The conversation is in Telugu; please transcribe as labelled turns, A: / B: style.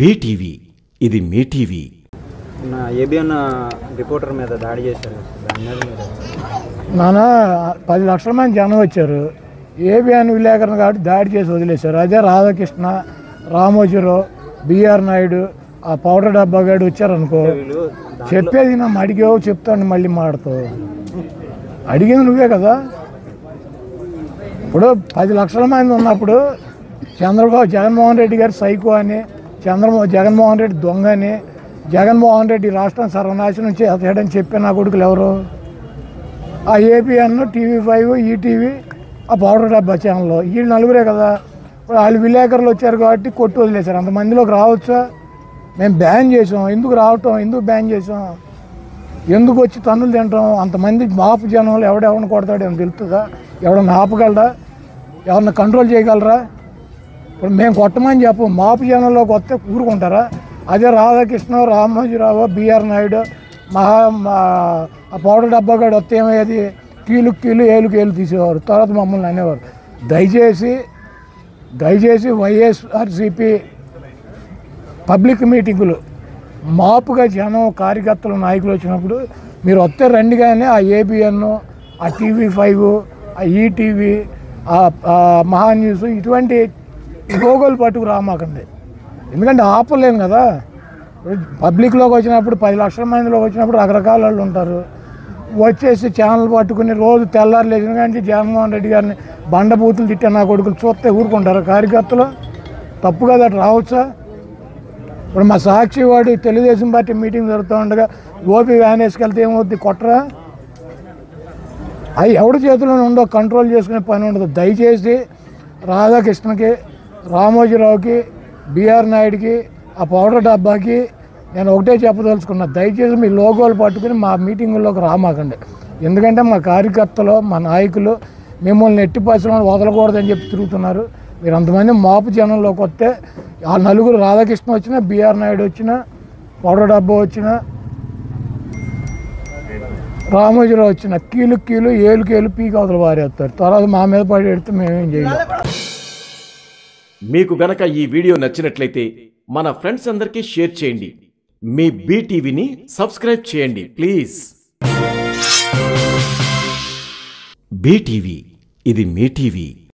A: బీటీవీ ఇది మీ టీవీ.
B: ఏబిఎన్ రిపోర్టర్ మీద దాడి చేశారు.
C: నాన్న 10 లక్షల మంది జనం వచ్చారు. ఏబిఎన్ విలేకరణ కాబట్టి దాడి చేసి వదిలేశారు. అదే రాధాకృష్ణ, రామోజీరావు, బిఆర్ నాయుడు, ఆ పౌడర్ డబ్బా గాడు వచ్చారనుకో, చెప్పేది నా అడిగావు చెప్తాను మళ్ళీ మాడతావు. అడిగింది నువ్వే కదా. ఇప్పుడు 10 లక్షల మంది ఉన్నప్పుడు జగన్మోహన్ రెడ్డి గారు సైకో అని, జగన్మోహన్ రెడ్డి దొంగ అని, జగన్మోహన్ రెడ్డి రాష్ట్రం సర్వనాశనం చేయడని చెప్పే నా కొడుకులు ఎవరు? ఆ ఏబిఎన్, TV5, ఈటీవీ, ఆ పౌడర్ డబ్బా ఛానల్, వీళ్ళు నలుగురే కదా. ఇప్పుడు వాళ్ళు విలేకరులు వచ్చారు కాబట్టి కొట్టి వదిలేశారు. అంతమందిలోకి రావచ్చా? మేము బ్యాన్ చేసాం. ఎందుకు రావటం, ఎందుకు బ్యాన్ చేసాం, ఎందుకు వచ్చి తన్నులు తింటాం? అంతమంది మాపు జనంలో ఎవడెవరిని కొడతాడు అని తెలుస్తుందా? ఎవడన్నా ఆపగలరా? ఎవరన్నా కంట్రోల్ చేయగలరా? ఇప్పుడు మేము కొట్టమని చెప్పు, మాపు జనంలోకి వస్తే ఊరుకుంటారా? అదే రాధాకృష్ణ, రామోజీరావు, బిఆర్ నాయుడు, ఆ పౌడర్ డబ్బా గాడు వస్తే ఏమయ్యేది? కీలు ఏలు తీసేవారు. తర్వాత మమ్మల్ని అనేవారు. దయచేసి వైఎస్ఆర్సీపీ పబ్లిక్ మీటింగులు మాపుగా జనం, కార్యకర్తలు, నాయకులు వచ్చినప్పుడు మీరు వస్తే రండి. కానీ ఆ ఏబిఎన్, ఆ TV5, ఆ ఈటీవీ, ఆ మహా న్యూస్ ఇటువంటి లోగోలు పట్టుకు రామాకండి. ఎందుకంటే ఆపలేను కదా. పబ్లిక్లోకి వచ్చినప్పుడు 10 లక్షల మందిలోకి వచ్చినప్పుడు రకరకాల వాళ్ళు ఉంటారు. వచ్చేసి ఛానల్ పట్టుకుని రోజు తెల్లారు లేచిన కానీ జగన్మోహన్ రెడ్డి గారిని బండబూతులు తిట్టే నా కొడుకులు చూస్తే ఊరుకుంటారు కార్యకర్తలు? తప్పు కదా, అటు రావచ్చా? ఇప్పుడు మా సాక్షి వాడు తెలుగుదేశం పార్టీ మీటింగ్ జరుగుతూ ఉండగా ఓపీ వ్యాన్ వేసుకెళ్తే ఏమవుద్ది? కొట్టరా? అవి ఎవరి చేతిలోనే ఉండో, కంట్రోల్ చేసుకునే పని ఉండదు. దయచేసి రాధాకృష్ణకి, రామోజీరావుకి, బిఆర్ నాయుడికి, ఆ పౌడర్ డబ్బాకి నేను ఒకటే చెప్పదలుచుకున్నా, దయచేసి మీ లోగోలు పట్టుకుని మా మీటింగుల్లోకి రామాకండి. ఎందుకంటే మా కార్యకర్తలు, మా నాయకులు మిమ్మల్ని ఎట్టి పరిశ్రమలు వదలకూడదని చెప్పి తిరుగుతున్నారు. మీరు అంతమంది మాపు జనంలోకి వస్తే ఆ నలుగురు, రాధాకృష్ణ వచ్చినా, బిఆర్ నాయుడు వచ్చినా, పౌడర్ డబ్బా వచ్చినా, రామోజీరావు వచ్చిన కీలు ఏలు పీక అవతల పారేస్తారు. తర్వాత మా మీద పడి ఎడితే మేమేం చేయాలి?
A: మీకు గనక ఈ వీడియో నచ్చినట్లయితే మన ఫ్రెండ్స్ అందరికీ షేర్ చేయండి. మీ బీటీవీని సబ్స్క్రైబ్ చేయండి ప్లీజ్. బీటీవీ ఇది మీ టీవీ.